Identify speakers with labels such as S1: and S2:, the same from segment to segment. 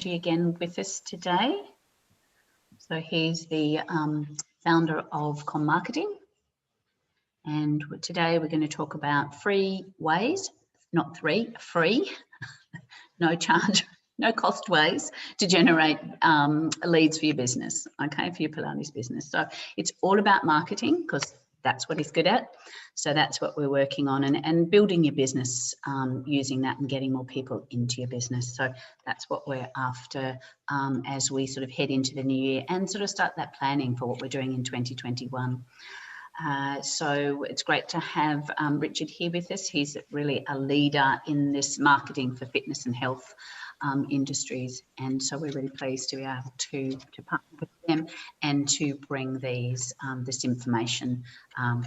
S1: Again with us today. So he's the founder of Com Marketing, and today we're going to talk about free ways, not free, no charge, no cost ways to generate leads for your business, okay, for your Pilates business. So it's all about marketing because that's what he's good at. So that's what we're working on, and building your business using that and getting more people into your business. So that's what we're after as we sort of head into the new year and sort of start that planning for what we're doing in 2021. So it's great to have Richard here with us. He's really a leader in this marketing for fitness and health industries, and so we're really pleased to be able to partner with them and to bring these this information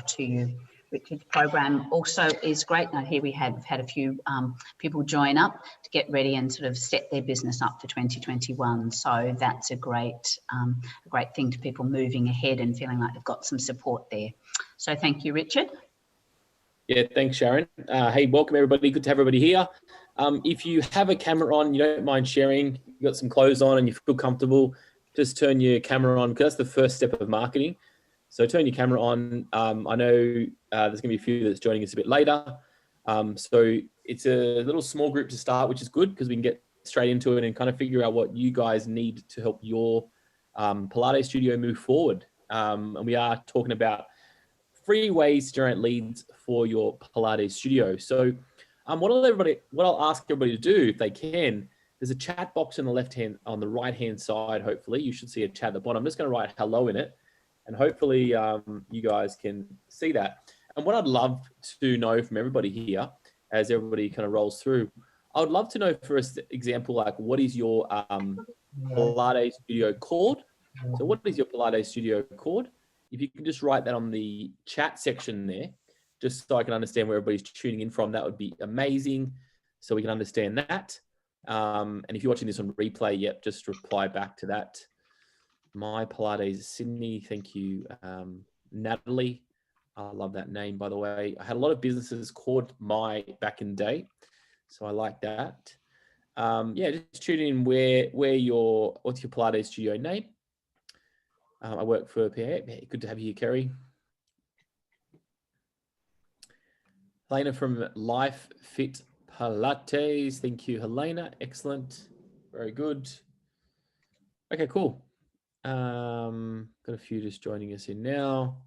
S1: to you. Richard's program also is great. Now here we have had a few people join up to get ready and sort of set their business up for 2021. So that's a great thing to people moving ahead and feeling like they've got some support there. So thank you, Richard.
S2: Yeah, thanks, Sharon. Hey, welcome everybody. Good to have everybody here. If you have a camera on, you don't mind sharing, you've got some clothes on and you feel comfortable, just turn your camera on because that's the first step of marketing. So turn your camera on. I know there's going to be a few that's joining us a bit later. So it's a little small group to start, which is good because we can get straight into it and kind of figure out what you guys need to help your Pilates studio move forward. And we are talking about free ways to generate leads for your Pilates studio. So what I'll ask everybody to do, if they can, there's a chat box on the right hand side. Hopefully you should see a chat at the bottom. I'm just going to write hello in it, and hopefully you guys can see that. And what I'd love to know from everybody here, as everybody kind of rolls through, I would love to know, for example, like what is your Pilates studio called? So what is your Pilates studio called? If you can just write that on the chat section there, just so I can understand where everybody's tuning in from, that would be amazing. So we can understand that. And if you're watching this on replay, yep, just reply back to that. My Pilates Sydney, thank you, Natalie. I love that name, by the way. I had a lot of businesses called My back in the day, so I like that. Yeah, just tune in what's your Pilates studio name? I work for PA. Good to have you here, Kerry. Helena from Life Fit Pilates. Thank you, Helena. Excellent. Very good. Okay, cool. Got a few just joining us in now.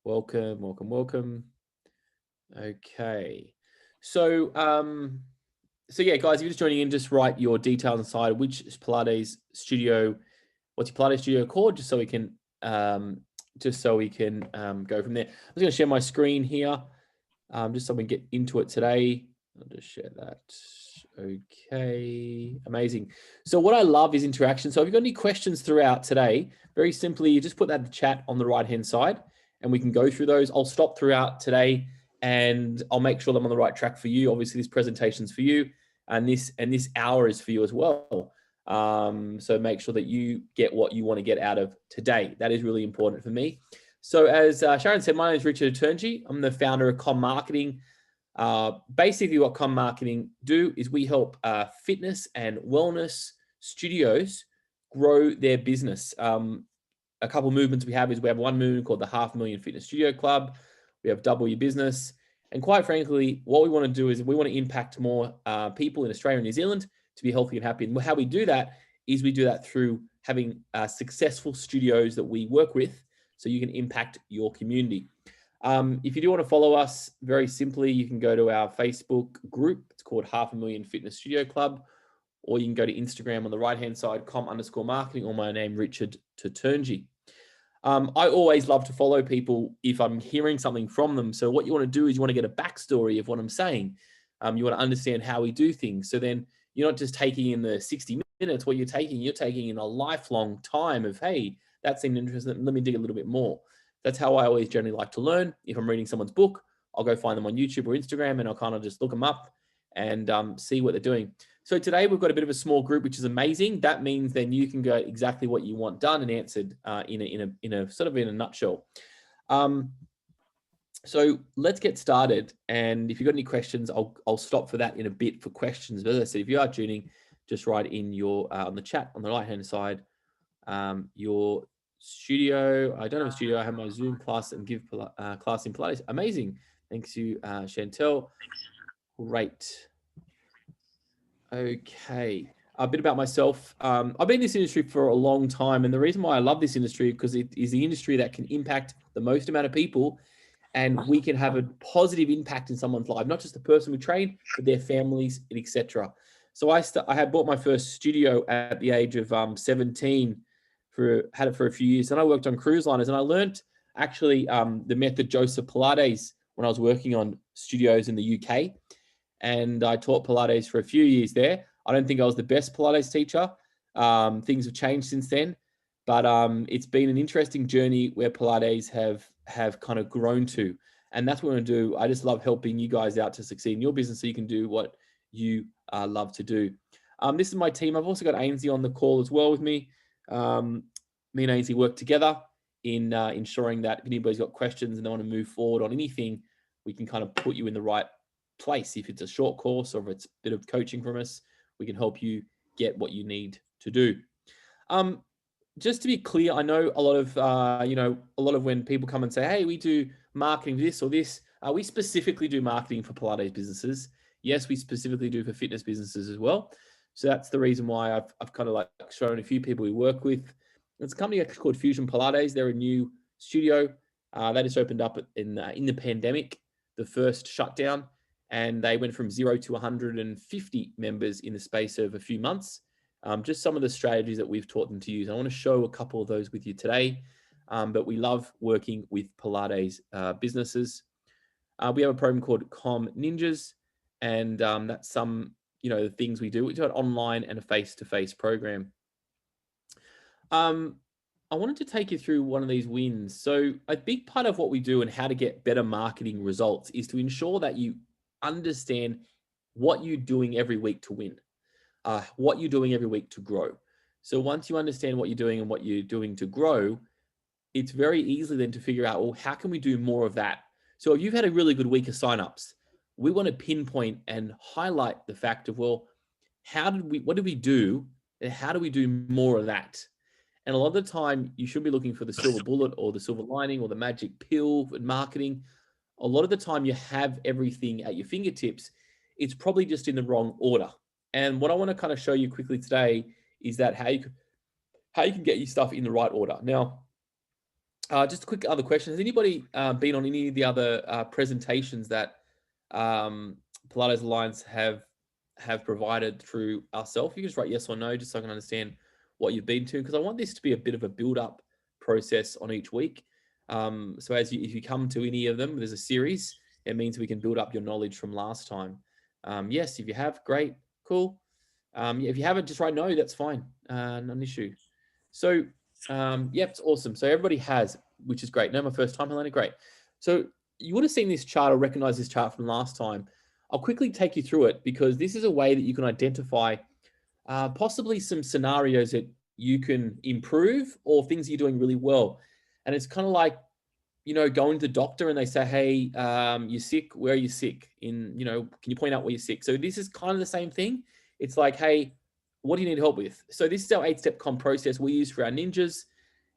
S2: Welcome, welcome, welcome. Okay. So yeah, guys, if you're just joining in, just write your details inside which Pilates studio, what's your Pilates studio called, just so we can go from there. I'm just going to share my screen here, just so we can get into it today. I'll just share that. Okay, amazing. So what I love is interaction. So if you've got any questions throughout today, very simply, you just put that in the chat on the right-hand side and we can go through those. I'll stop throughout today and I'll make sure that I'm on the right track for you. Obviously, this presentation's for you and this hour is for you as well. So make sure that you get what you want to get out of today. That is really important for me. So as Sharon said, my name is Richard Turnji. I'm the founder of Com Marketing. Basically what Com Marketing do is we help fitness and wellness studios grow their business. A couple of movements we have is we have one movement called the 500,000 Fitness Studio Club. We have Double Your Business. And quite frankly, what we want to do is we want to impact more people in Australia and New Zealand to be healthy and happy. And how we do that is we do that through having successful studios that we work with so you can impact your community. If you do want to follow us, very simply, you can go to our Facebook group. It's called 500,000 Fitness Studio Club, or you can go to Instagram on the right-hand side, com_marketing, or my name, Richard Turnji. I always love to follow people if I'm hearing something from them. So what you want to do is you want to get a backstory of what I'm saying. You want to understand how we do things. So then you're not just taking in the 60 minutes. What you're taking in a lifelong time of, hey, that seemed interesting. Let me dig a little bit more. That's how I always generally like to learn. If I'm reading someone's book, I'll go find them on YouTube or Instagram and I'll kind of just look them up and see what they're doing. So today we've got a bit of a small group, which is amazing. That means then you can go exactly what you want done and answered in a nutshell. So let's get started. And if you've got any questions, I'll stop for that in a bit for questions. But as I said, if you are tuning, just write in your on the chat on the right hand side your studio. I don't have a studio. I have my Zoom class and give class in Pilates. Amazing. Thanks you, Chantel. Great. Okay. A bit about myself. I've been in this industry for a long time, and the reason why I love this industry because it is the industry that can impact the most amount of people, and we can have a positive impact in someone's life, not just the person we train, but their families, etc. So I had bought my first studio at the age of 17. Had it for a few years, and I worked on cruise liners, and I learned actually the method Joseph Pilates when I was working on studios in the UK, and I taught Pilates for a few years there. I don't think I was the best Pilates teacher. Things have changed since then, but it's been an interesting journey where Pilates have kind of grown to, and that's what we're going to do. I just love helping you guys out to succeed in your business so you can do what you love to do. This is my team. I've also got Ainsley on the call as well with me. Me and Ainsley work together in ensuring that if anybody's got questions and they want to move forward on anything, we can kind of put you in the right place. If it's a short course or if it's a bit of coaching from us, we can help you get what you need to do. Just to be clear, I know a lot of when people come and say, hey, we do marketing this or this, we specifically do marketing for Pilates businesses. Yes, we specifically do for fitness businesses as well. So that's the reason why I've kind of like shown a few people we work with. It's a company actually called Fusion Pilates. They're a new studio. They just opened up in the pandemic, the first shutdown, and they went from 0 to 150 members in the space of a few months. Just some of the strategies that we've taught them to use. I want to show a couple of those with you today, but we love working with Pilates businesses. We have a program called Com Ninjas, and that's some, the things we do. We do an online and a face-to-face program. I wanted to take you through one of these wins. So a big part of what we do and how to get better marketing results is to ensure that you understand what you're doing every week to win, what you're doing every week to grow. So once you understand what you're doing and what you're doing to grow, it's very easy then to figure out, well, how can we do more of that? So if you've had a really good week of signups, we want to pinpoint and highlight the fact of, well, what did we do? And how do we do more of that? And a lot of the time you should be looking for the silver bullet or the silver lining or the magic pill in marketing. A lot of the time you have everything at your fingertips. It's probably just in the wrong order. And what I want to kind of show you quickly today is that how you can get your stuff in the right order. Now, just a quick other question. Has anybody been on any of the other presentations that Pilates Alliance have provided through ourselves? You can just write yes or no, just so I can understand what you've been to, because I want this to be a bit of a build-up process on each week. So if you come to any of them, there's a series. It means we can build up your knowledge from last time. Yes, if you have, great, cool. If you haven't, just write no, that's fine, not an issue. So it's awesome. So everybody has, which is great. No, my first time, Helena, great. So you would have seen this chart or recognized this chart from last time. I'll quickly take you through it because this is a way that you can identify possibly some scenarios that you can improve or things you're doing really well. And it's kind of like, going to the doctor and they say, hey, you're sick. Where are you sick? Can you point out where you're sick? So this is kind of the same thing. It's like, hey, what do you need help with? So this is our 8-step com process we use for our ninjas,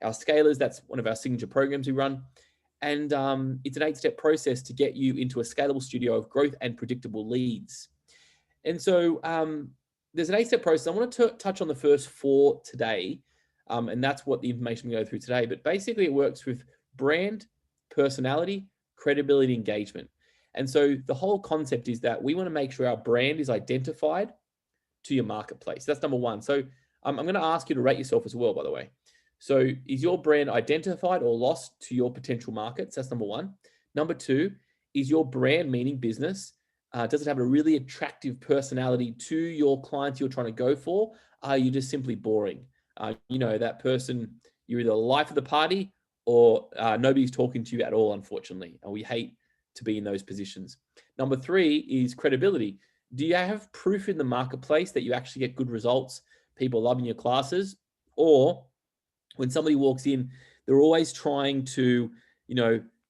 S2: our scalers. That's one of our signature programs we run. And it's an 8-step process to get you into a scalable studio of growth and predictable leads. And so there's an 8-step process. I want to touch on the first 4 today. And that's what the information we go through today. But basically it works with brand, personality, credibility, engagement. And so the whole concept is that we want to make sure our brand is identified to your marketplace. That's number 1. So I'm going to ask you to rate yourself as well, by the way. So is your brand identified or lost to your potential markets? That's number 1. Number 2, is your brand, meaning business, does it have a really attractive personality to your clients you're trying to go for? Are you just simply boring? That person, you're either the life of the party or nobody's talking to you at all, unfortunately. And we hate to be in those positions. Number 3 is credibility. Do you have proof in the marketplace that you actually get good results, people loving your classes? Or when somebody walks in, they're always trying to,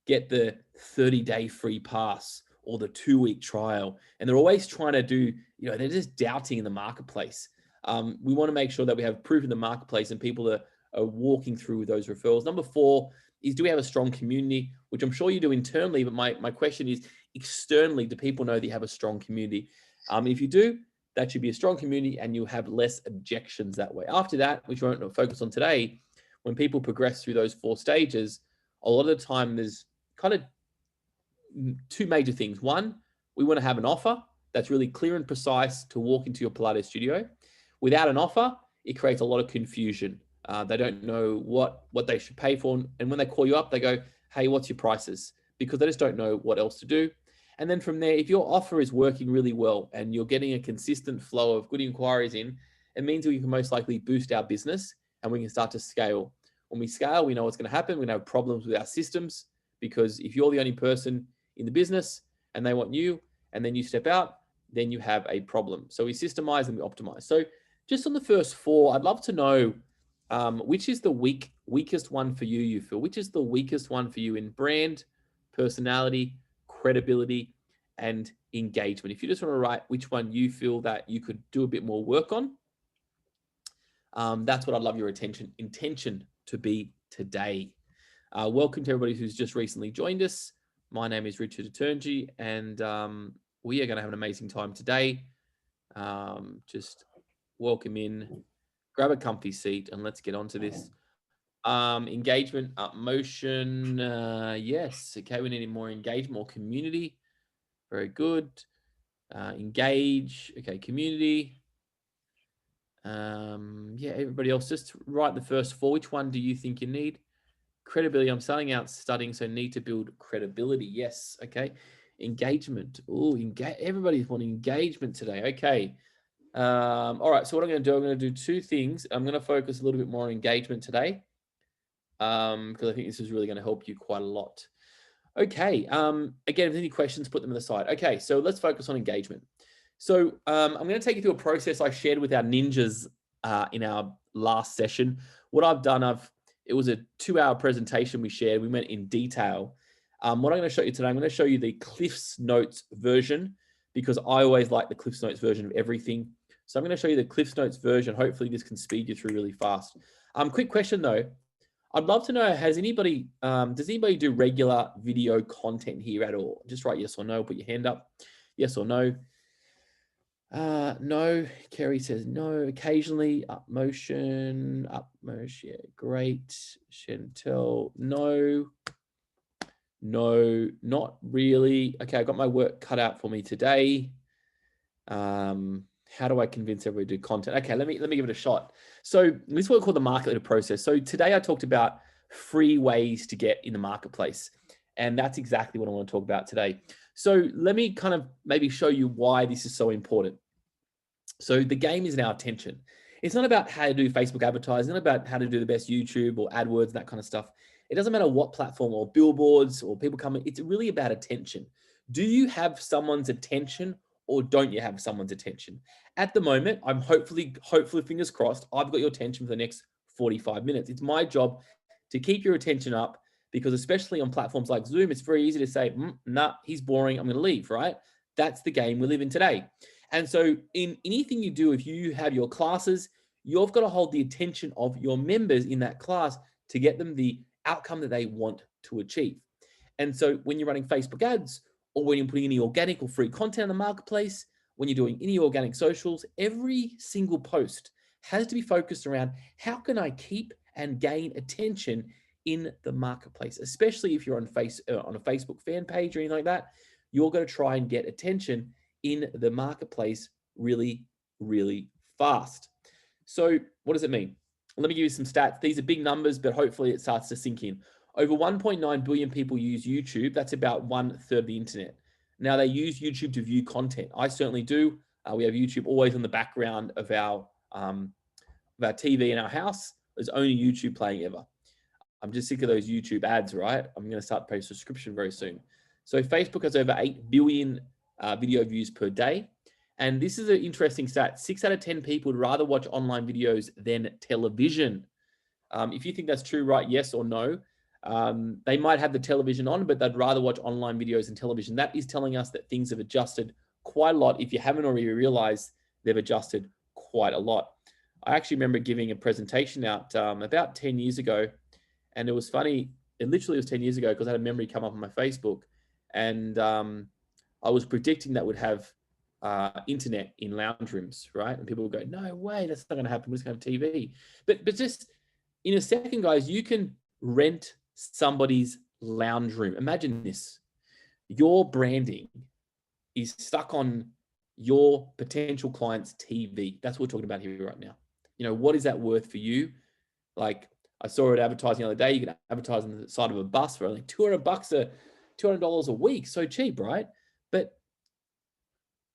S2: get the 30-day free pass or the 2-week trial. And they're always trying to do, they're just doubting in the marketplace. We want to make sure that we have proof in the marketplace and people are walking through those referrals. Number 4 is, do we have a strong community, which I'm sure you do internally, but my question is, externally, do people know that you have a strong community? If you do, that should be a strong community and you'll have less objections that way. After that, which we won't focus on today, when people progress through those 4 stages, a lot of the time there's kind of 2 major things. One, we want to have an offer that's really clear and precise to walk into your Pilates studio. Without an offer, it creates a lot of confusion. They don't know what they should pay for. And when they call you up, they go, hey, what's your prices? Because they just don't know what else to do. And then from there, if your offer is working really well and you're getting a consistent flow of good inquiries in, it means we can most likely boost our business and we can start to scale. When we scale, we know what's going to happen. We're going to have problems with our systems, because if you're the only person in the business and they want you, and then you step out, then you have a problem. So we systemize and we optimize. So just on the first 4, I'd love to know which is the weakest one for you, you feel? Which is the weakest one for you in brand, personality, credibility, and engagement? If you just want to write which one you feel that you could do a bit more work on, that's what I'd love your intention to be today. Welcome to everybody who's just recently joined us. My name is Richard Aturnji, and we are going to have an amazing time today. Just welcome in, grab a comfy seat, and let's get on to this. Engagement, up motion. Yes. Okay. We need more engagement, more community. Very good. Engage. Okay. Community. Yeah. Everybody else, just write the first 4. Which one do you think you need? Credibility. I'm starting out studying, so need to build credibility. Yes. Okay. Engagement. Oh, everybody's wanting engagement today. Okay. All right. So what I'm going to do, I'm going to do 2 things. I'm going to focus a little bit more on engagement today, because I think this is really going to help you quite a lot. Okay. Again, if there's any questions, put them on the side. Okay. So let's focus on engagement. So I'm going to take you through a process I shared with our ninjas in our last session. What I've done, it was a 2-hour presentation we shared. We went in detail. What I'm going to show you today, I'm going to show you the Cliff's Notes version, because I always like the Cliff's Notes version of everything. So I'm going to show you the Cliff's Notes version. Hopefully this can speed you through really fast. Quick question though. I'd love to know, does anybody do regular video content here at all? Just write yes or no, put your hand up. Yes or no. No. Kerry says no. Occasionally. Up motion. Yeah, great. Chantel, no. No, not really. Okay, I got my work cut out for me today. How do I convince everybody to do content? Okay, let me give it a shot. So this is what we call the market leader process. So today I talked about free ways to get in the marketplace, and that's exactly what I want to talk about today. So let me kind of maybe show you why this is so important. So the game is in our attention. It's not about how to do Facebook advertising, not about how to do the best YouTube or AdWords, that kind of stuff. It doesn't matter what platform or billboards or people coming. It's really about attention. Do you have someone's attention or don't you have someone's attention? At the moment, I'm hopefully, fingers crossed, I've got your attention for the next 45 minutes. It's my job to keep your attention up, because especially on platforms like Zoom, it's very easy to say, nah, he's boring, I'm going to leave, right? That's the game we live in today. And so in anything you do, if you have your classes, you've got to hold the attention of your members in that class to get them the outcome that they want to achieve. And so when you're running Facebook ads, or when you're putting any organic or free content in the marketplace, when you're doing any organic socials, every single post has to be focused around how can I keep and gain attention in the marketplace, especially if you're on a Facebook fan page or anything like that. You're going to try and get attention in the marketplace really, really fast. So what does it mean? Let me give you some stats. These are big numbers, but hopefully it starts to sink in. Over 1.9 billion people use YouTube. That's about 1/3 of the internet. Now they use YouTube to view content. I certainly do. We have YouTube always in the background of our TV in our house. There's only YouTube playing ever. I'm just sick of those YouTube ads, right? I'm going to start paying subscription very soon. So Facebook has over 8 billion video views per day. And this is an interesting stat. 6 out of 10 people would rather watch online videos than television. If you think that's true, write yes or no. They might have the television on, but they'd rather watch online videos than television. That is telling us that things have adjusted quite a lot. If you haven't already realized, they've adjusted quite a lot. I actually remember giving a presentation out about 10 years ago, and it was funny. It literally was 10 years ago because I had a memory come up on my Facebook, and I was predicting that would have internet in lounge rooms, right? And people would go, no way, that's not going to happen. We're just going to have TV. But just in a second, guys, you can rent somebody's lounge room. Imagine this. Your branding is stuck on your potential client's TV. That's what we're talking about here right now. You know, what is that worth for you? Like I saw it advertising the other day. You can advertise on the side of a bus for only $200 a week. So cheap, right? But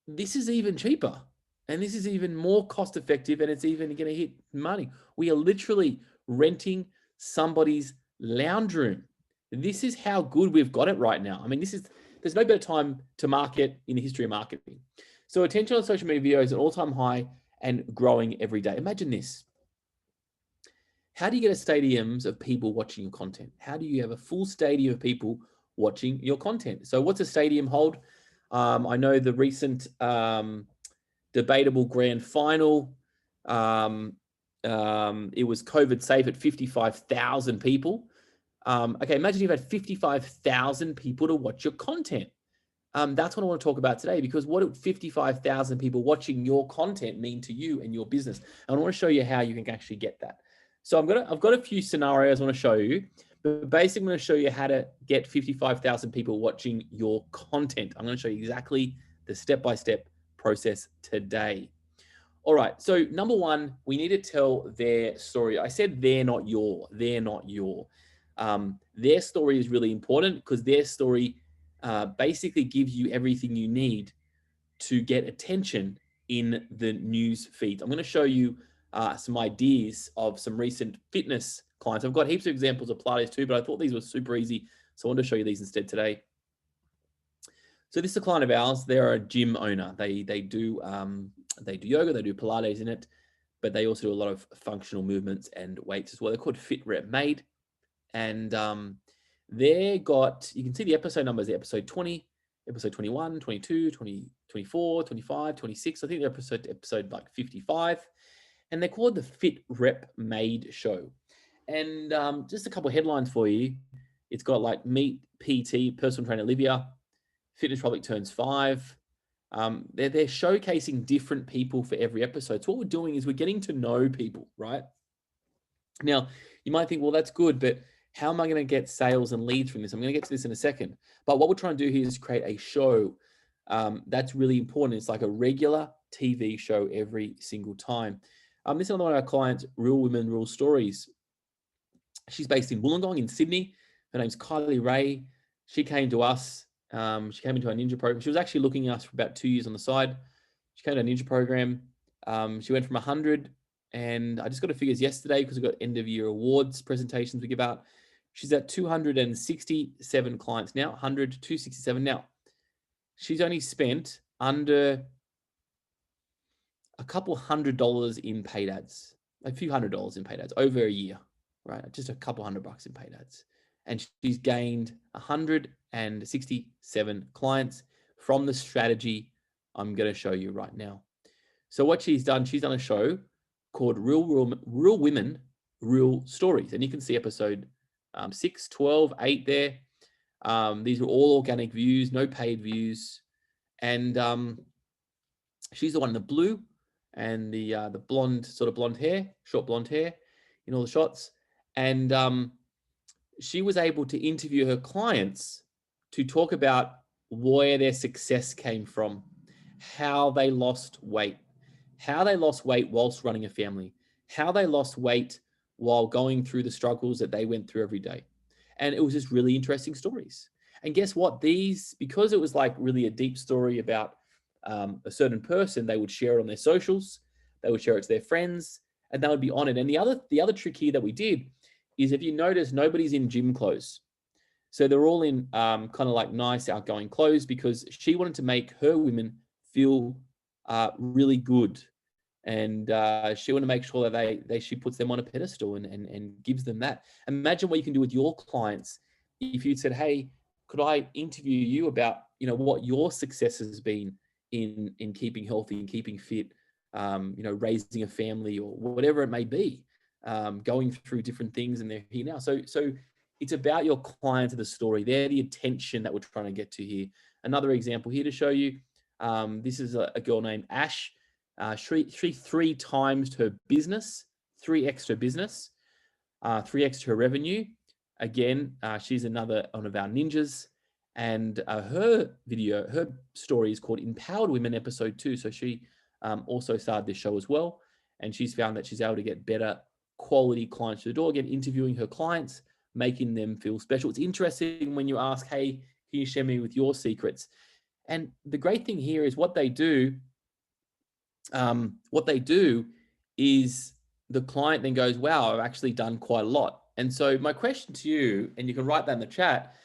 S2: this is even cheaper, and this is even more cost effective, and it's even going to hit money. We are literally renting somebody's lounge room. This is how good we've got it right now. I mean, there's no better time to market in the history of marketing. So attention on social media video is an all-time high and growing every day. Imagine this. How do you get a stadiums of people watching your content? How do you have a full stadium of people watching your content? So what's a stadium hold? I know the recent debatable grand final, it was COVID safe at 55,000 people. Okay, imagine you've had 55,000 people to watch your content. That's what I want to talk about today, because what do 55,000 people watching your content mean to you and your business? And I want to show you how you can actually get that. So I've got a few scenarios I want to show you, but basically I'm going to show you how to get 55,000 people watching your content. I'm going to show you exactly the step-by-step process today. All right. So number one, we need to tell their story. I said they're not your. Their story is really important, because their story basically gives you everything you need to get attention in the news feed. I'm going to show you some ideas of some recent fitness clients. I've got heaps of examples of Pilates too, but I thought these were super easy, so I wanted to show you these instead today. So this is a client of ours. They're a gym owner. They do yoga, they do Pilates in it, but they also do a lot of functional movements and weights as well. They're called Fit Rep Made, and you can see the episode numbers. The episode 20, episode 21, 22, 20, 24, 25, 26. I think they're episode like 55. And they're called the Fit Rep Made Show. And just a couple of headlines for you. It's got like Meet PT, personal trainer Olivia, Fitness Republic turns 5. They're showcasing different people for every episode. So what we're doing is we're getting to know people, right? Now, you might think, well, that's good, but how am I going to get sales and leads from this? I'm going to get to this in a second. But what we're trying to do here is create a show that's really important. It's like a regular TV show every single time. This is another one of our clients, Real Women, Real Stories. She's based in Wollongong in Sydney. Her name's Kylie Ray. She came to us. She came into our ninja program. She was actually looking at us for about 2 years on the side. She came to our ninja program. She went from 100, and I just got the figures yesterday because we've got end of year awards presentations we give out. She's at 267 clients now, 100 to 267 now. She's only spent under a couple $100 in paid ads, a few $100 in paid ads over a year, right? Just a couple $100 in paid ads. And she's gained 167 clients from the strategy I'm going to show you right now. So what she's done a show called Real Women, Real Stories. And you can see episode 6, 12, 8 there. These are all organic views, no paid views. And she's the one in the blue and the blonde, sort of blonde hair, short blonde hair in all the shots. And she was able to interview her clients to talk about where their success came from, how they lost weight whilst running a family, how they lost weight while going through the struggles that they went through every day. And it was just really interesting stories. And guess what? Because it was like really a deep story about a certain person, they would share it on their socials, they would share it to their friends, and they would be on it. And the other trick here that we did is, if you notice, nobody's in gym clothes. So they're all in kind of like nice outgoing clothes, because she wanted to make her women feel really good. And she wanted to make sure that she puts them on a pedestal and gives them that. Imagine what you can do with your clients if you said, hey, could I interview you about, what your success has been in keeping healthy and keeping fit raising a family or whatever it may be, going through different things, and they're here now. So it's about your client to the story. They're the attention that we're trying to get to here. Another example here to show you. This is a girl named Ash. She 3x her business, 3x her business, 3x her revenue. Again, she's another one of our ninjas. And her story is called Empowered Women Episode 2. So she also started this show as well. And she's found that she's able to get better quality clients to the door, again, interviewing her clients, making them feel special. It's interesting when you ask, hey, can you share me with your secrets? And the great thing here is what they do is the client then goes, wow, I've actually done quite a lot. And so my question to you, and you can write that in the chat,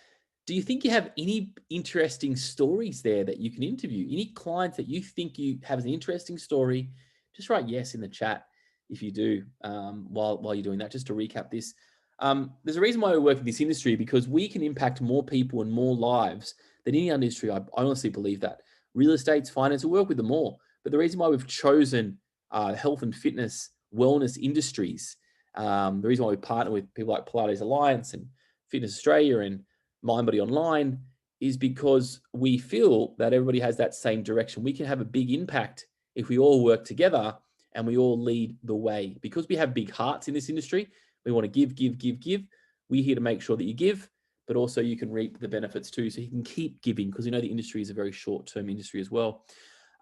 S2: do you think you have any interesting stories there that you can interview? Any clients that you think you have an interesting story? Just write yes in the chat if you do, while you're doing that, just to recap this. There's a reason why we work in this industry, because we can impact more people and more lives than any other industry. I honestly believe that. Real estate, finance, we work with them all. But the reason why we've chosen health and fitness, wellness industries, the reason why we partner with people like Pilates Alliance and Fitness Australia and Mind Body Online is because we feel that everybody has that same direction. We can have a big impact if we all work together and we all lead the way. Because we have big hearts in this industry, we want to give. We're here to make sure that you give, but also you can reap the benefits too. So you can keep giving, because the industry is a very short-term industry as well.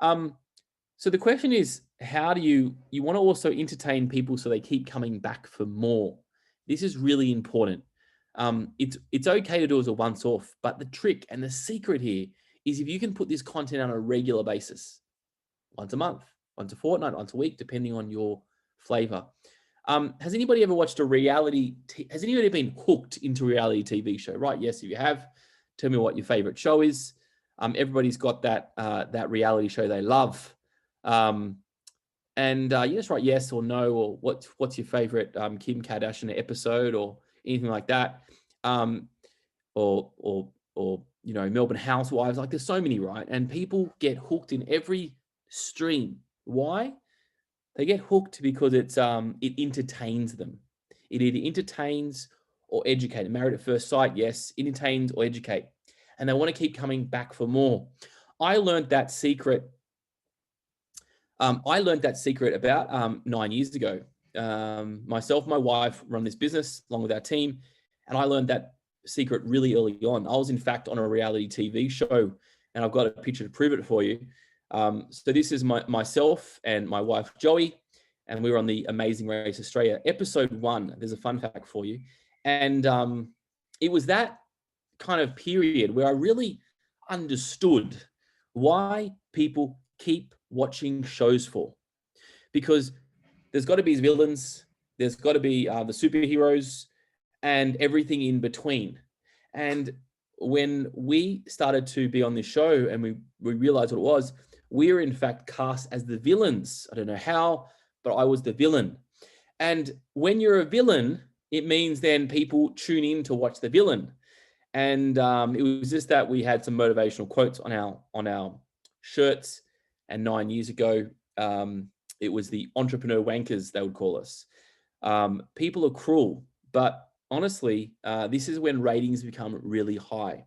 S2: So the question is, how do you want to also entertain people so they keep coming back for more? This is really important. It's okay to do as a once-off, but the trick and the secret here is if you can put this content on a regular basis, once a month, once a fortnight, once a week, depending on your flavor. Has anybody ever watched has anybody been hooked into a reality TV show? Right? Yes, if you have, tell me what your favorite show is. Everybody's got that reality show they love. You just write yes or no, or what's your favorite Kim Kardashian episode or anything like that. Or Melbourne Housewives. Like, there's so many, right? And people get hooked in every stream. Why? They get hooked because it entertains them. It either entertains or educates. Married at First Sight, yes, entertains or educate. And they want to keep coming back for more. I learned that secret. About 9 years ago. Myself, my wife run this business along with our team, and I learned that secret really early on. I was in fact on a reality TV show, and I've got a picture to prove it for you. So this is myself and my wife Joey, and we were on the Amazing Race Australia episode 1. There's a fun fact for you, and it was that kind of period where I really understood why people keep watching shows for, because there's got to be villains, there's got to be the superheroes, and everything in between. And when we started to be on this show and we realized what it was, we were in fact cast as the villains. I don't know how, but I was the villain. And when you're a villain, it means then people tune in to watch the villain. And it was just that we had some motivational quotes on our shirts. And 9 years ago, it was the entrepreneur wankers, they would call us. People are cruel, but honestly, this is when ratings become really high.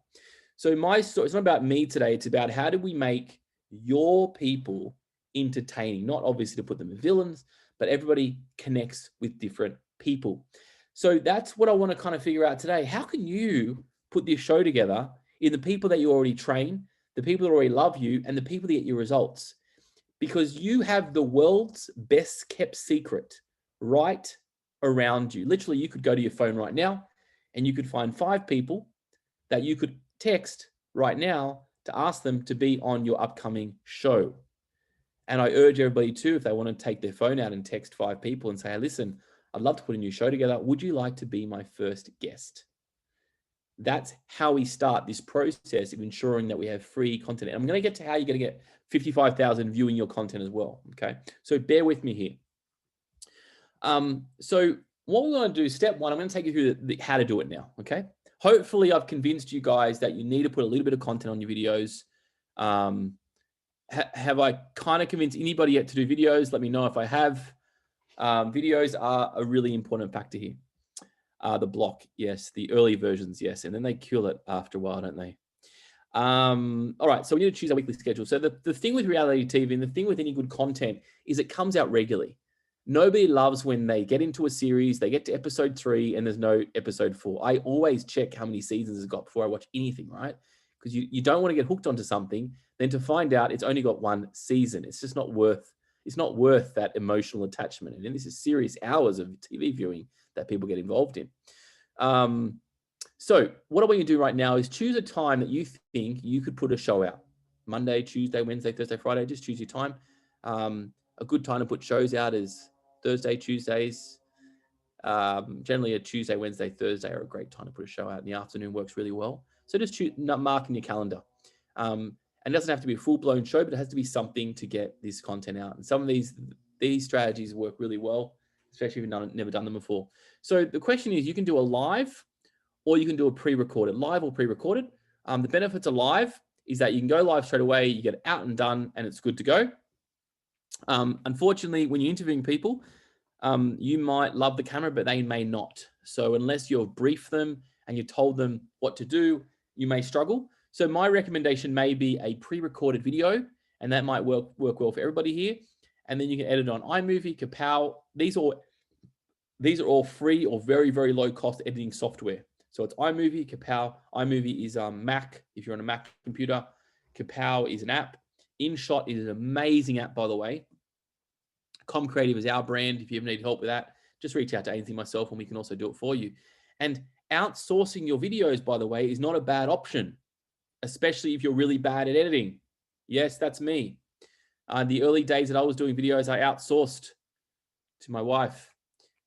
S2: So my story, it's not about me today. It's about how do we make your people entertaining, not obviously to put them in villains, but everybody connects with different people. So that's what I want to kind of figure out today. How can you put this show together in the people that you already train, the people that already love you, and the people that get your results? Because you have the world's best kept secret right around you. Literally, you could go to your phone right now and you could find 5 people that you could text right now to ask them to be on your upcoming show. And I urge everybody too, if they want to take their phone out and text 5 people and say, hey, listen, I'd love to put a new show together. Would you like to be my first guest? That's how we start this process of ensuring that we have free content. And I'm going to get to how you're going to get 55,000 viewing your content as well. Okay. So bear with me here. So what we're going to do, step 1, I'm going to take you through how to do it now. Okay. Hopefully I've convinced you guys that you need to put a little bit of content on your videos. Have I kind of convinced anybody yet to do videos? Let me know if I have. Videos are a really important factor here. The block, yes. The early versions, yes. And then they kill it after a while, don't they? All right, so we need to choose our weekly schedule. So the thing with reality TV and the thing with any good content is it comes out regularly. Nobody loves when they get into a series, they get to episode 3 and there's no episode 4. I always check how many seasons it's got before I watch anything, right? Because you don't want to get hooked onto something, then to find out it's only got 1 season. It's just not worth that emotional attachment. And this is serious hours of TV viewing that people get involved in. So what I want you to do right now is choose a time that you think you could put a show out. Monday, Tuesday, Wednesday, Thursday, Friday, just choose your time. A good time to put shows out is Thursday, Tuesdays. Generally a Tuesday, Wednesday, Thursday are a great time to put a show out. In the afternoon works really well. So just mark in your calendar. And it doesn't have to be a full-blown show, but it has to be something to get this content out. And some of these strategies work really well, especially if you've never done them before. So the question is, you can do a live or you can do a pre-recorded, live or pre-recorded. The benefits of live is that you can go live straight away, you get it out and done, and it's good to go. Unfortunately, when you're interviewing people, you might love the camera, but they may not. So unless you've briefed them and you've told them what to do, you may struggle. So my recommendation may be a pre-recorded video, and that might work well for everybody here. And then you can edit on iMovie, Kapow. These are all free or very, very low cost editing software. So it's iMovie, Kapow. iMovie is Mac, if you're on a Mac computer. Kapow is an app. InShot is an amazing app, by the way. ComCreative is our brand. If you ever need help with that, just reach out to Ainsley myself and we can also do it for you. And outsourcing your videos, by the way, is not a bad option, especially if you're really bad at editing. Yes, that's me. The early days that I was doing videos, I outsourced to my wife.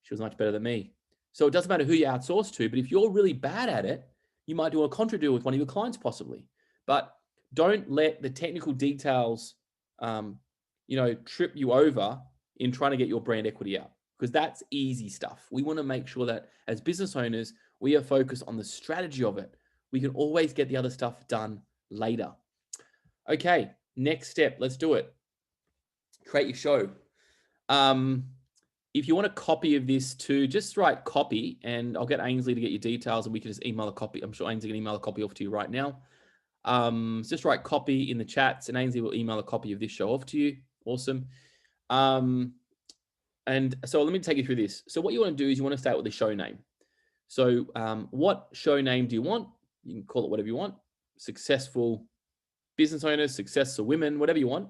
S2: She was much better than me. So it doesn't matter who you outsource to, but if you're really bad at it, you might do a contra deal with one of your clients possibly. But don't let the technical details, trip you over in trying to get your brand equity out, because that's easy stuff. We want to make sure that as business owners, we are focused on the strategy of it. We can always get the other stuff done later. Okay, next step, let's do it. Create your show. If you want a copy of this too, just write copy and I'll get Ainsley to get your details and we can just email a copy. I'm sure Ainsley can email a copy off to you right now. Just write copy in the chats and Ainsley will email a copy of this show off to you. Awesome. And so let me take you through this. So what you want to do is you want to start with the show name. So what show name do you want? You can call it whatever you want. Successful business owners, successful women, whatever you want.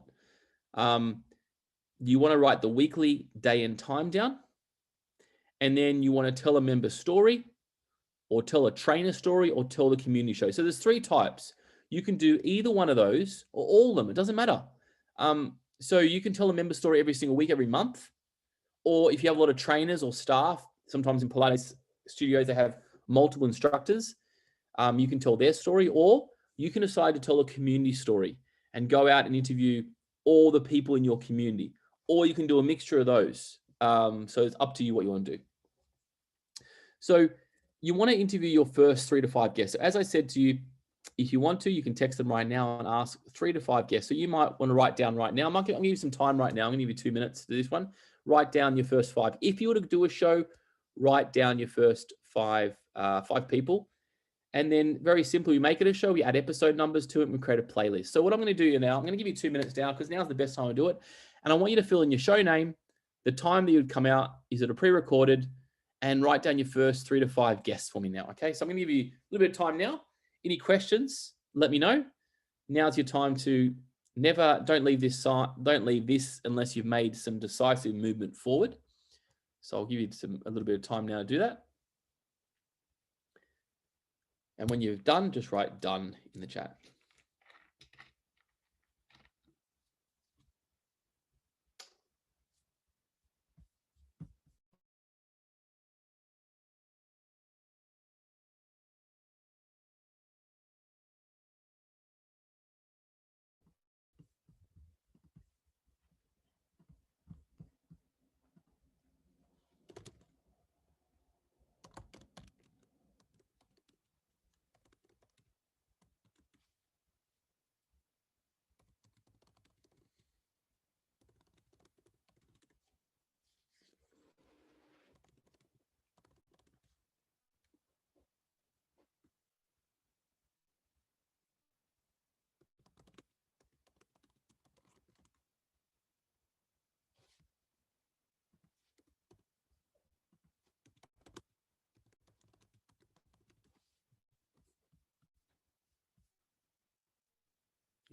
S2: You want to write the weekly day and time down. And then you want to tell a member story or tell a trainer story or tell the community show. So there's 3 types. You can do either one of those or all of them. It doesn't matter. So you can tell a member story every single week, every month. Or if you have a lot of trainers or staff, sometimes in Pilates studios, they have multiple instructors. You can tell their story, or you can decide to tell a community story and go out and interview all the people in your community, or you can do a mixture of those. So it's up to you what you want to do. So you want to interview your first 3 to 5 guests. So as I said to you, if you want to, you can text them right now and ask 3 to 5 guests. So you might want to write down right now. I'm going to give you some time right now. I'm going to give you 2 minutes to do this one. Write down your first 5. If you were to do a show, write down your first 5 people. And then very simply, we make it a show. We add episode numbers to it and we create a playlist. So what I'm going to do now, I'm going to give you 2 minutes now because now's the best time to do it. And I want you to fill in your show name, the time that you would come out, is it a pre-recorded, and write down your first 3 to 5 guests for me now. Okay, so I'm going to give you a little bit of time now. Any questions, let me know. Now's your time to don't leave this unless you've made some decisive movement forward. So I'll give you a little bit of time now to do that. And when you've done, just write done in the chat.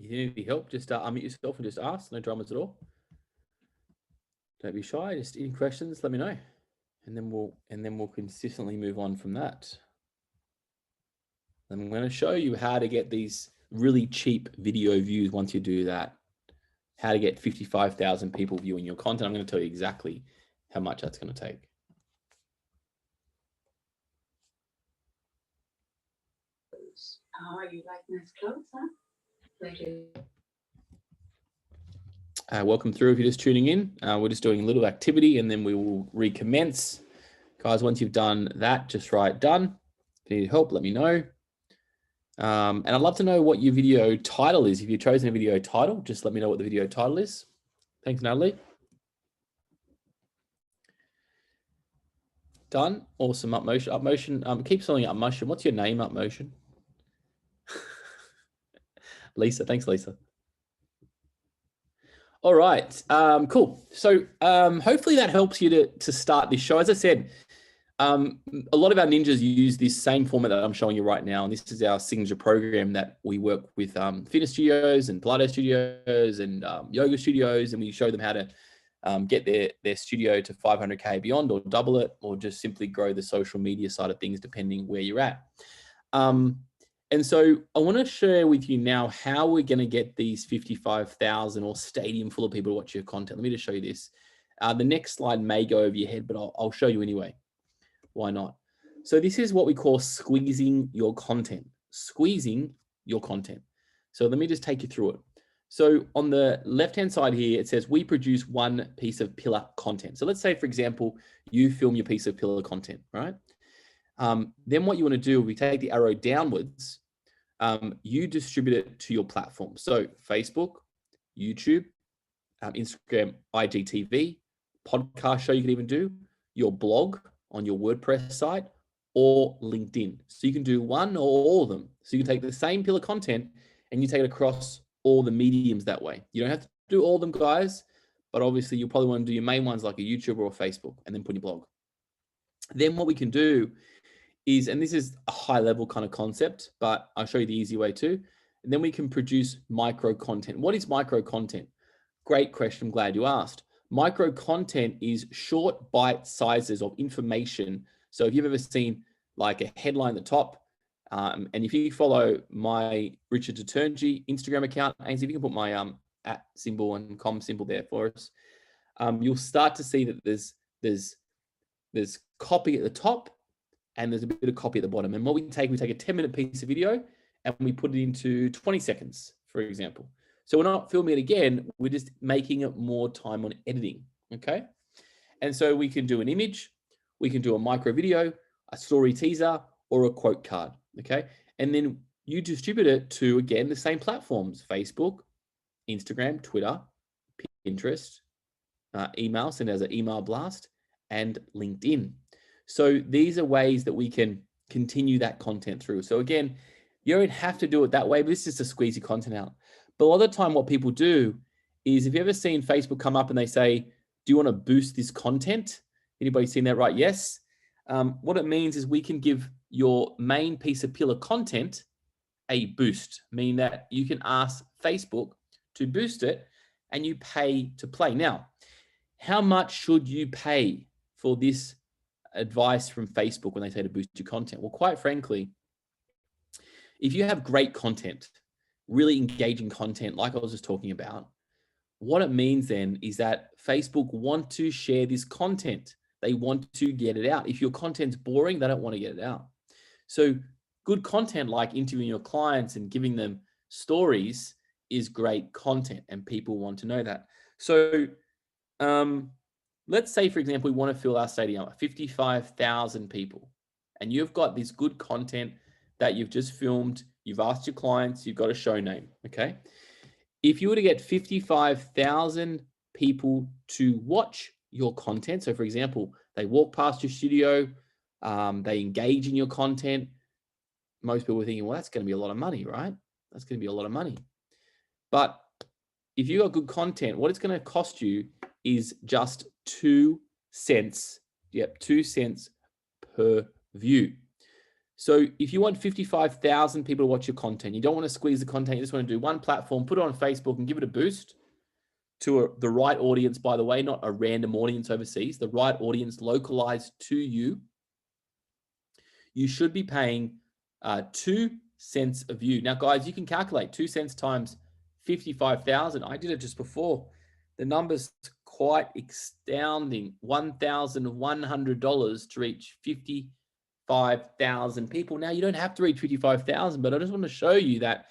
S2: you need any help, just unmute yourself and just ask. No dramas at all. Don't be shy. Just any questions, let me know, and then we'll consistently move on from that. I'm going to show you how to get these really cheap video views once you do that. How to get 55,000 people viewing your content. I'm going to tell you exactly how much that's going to take.
S1: Oh, you like nice clothes, huh?
S2: Welcome through if you're just tuning in. We're just doing a little activity and then we will recommence. Guys, once you've done that, just write done. If you need help, let me know. And I'd love to know what your video title is. If you've chosen a video title, just let me know what the video title is. Thanks, Natalie. Done. Awesome. Upmotion. Upmotion. Keep spelling Upmotion. What's your name, Upmotion? Lisa. Thanks, Lisa. All right. Cool. So hopefully that helps you to start this show. As I said, a lot of our ninjas use this same format that I'm showing you right now. And this is our signature program that we work with fitness studios and Pilates studios and yoga studios. And we show them how to get their studio to 500K beyond, or double it, or just simply grow the social media side of things, depending where you're at. And so I want to share with you now how we're going to get these 55,000 or stadium full of people to watch your content. Let me just show you this. The next slide may go over your head, but I'll show you anyway. Why not? So this is what we call squeezing your content. Squeezing your content. So let me just take you through it. So on the left-hand side here, it says we produce one piece of pillar content. So let's say, for example, you film your piece of pillar content, right? Then what you want to do, we take the arrow downwards, you distribute it to your platform. So Facebook, YouTube, Instagram, IGTV, podcast show you can even do, your blog on your WordPress site, or LinkedIn. So you can do one or all of them. So you can take the same pillar content and you take it across all the mediums that way. You don't have to do all of them, guys, but obviously you'll probably want to do your main ones like a YouTube or a Facebook and then put your blog. Then what we can do is, and this is a high level kind of concept, but I'll show you the easy way too. And then we can produce micro content. What is micro content? Great question. I'm glad you asked. Micro content is short bite sizes of information. So if you've ever seen like a headline at the top, and if you follow my Richard Detergy Instagram account, Ainsley, if you can put my @ symbol and com symbol there for us, you'll start to see that there's copy at the top and there's a bit of copy at the bottom. And what we take a 10-minute piece of video and we put it into 20 seconds, for example. So we're not filming it again, we're just making it more time on editing, okay? And so we can do an image, we can do a micro video, a story teaser, or a quote card, okay? And then you distribute it to, again, the same platforms: Facebook, Instagram, Twitter, Pinterest, email, send as an email blast, and LinkedIn. So these are ways that we can continue that content through. So again, you don't have to do it that way, but this is to squeeze your content out. But a lot of the time what people do is, if you've ever seen Facebook come up and they say, do you want to boost this content? Anybody seen that, right? Yes. What it means is we can give your main piece of pillar content a boost, meaning that you can ask Facebook to boost it and you pay to play. Now, how much should you pay for this advice from Facebook when they say to boost your content? Well, quite frankly, if you have great content, really engaging content, like I was just talking about, what it means then is that Facebook want to share this content. They want to get it out. If your content's boring, they don't want to get it out. So good content like interviewing your clients and giving them stories is great content, and people want to know that. So let's say, for example, we want to fill our stadium, 55,000 people, and you've got this good content that you've just filmed, you've asked your clients, you've got a show name, okay? If you were to get 55,000 people to watch your content, so for example, they walk past your studio, they engage in your content, most people are thinking, well, that's going to be a lot of money, right? That's going to be a lot of money. But if you got good content, what it's going to cost you is just 2 cents. Yep, 2 cents per view. So if you want 55,000 people to watch your content, you don't want to squeeze the content, you just want to do one platform, put it on Facebook and give it a boost to the right audience, by the way, not a random audience overseas, the right audience localized to you. You should be paying 2 cents a view. Now, guys, you can calculate 2 cents times 55,000. I did it just before. The number's quite astounding. $1,100 to reach 55,000 people. Now, you don't have to reach 55,000, but I just want to show you that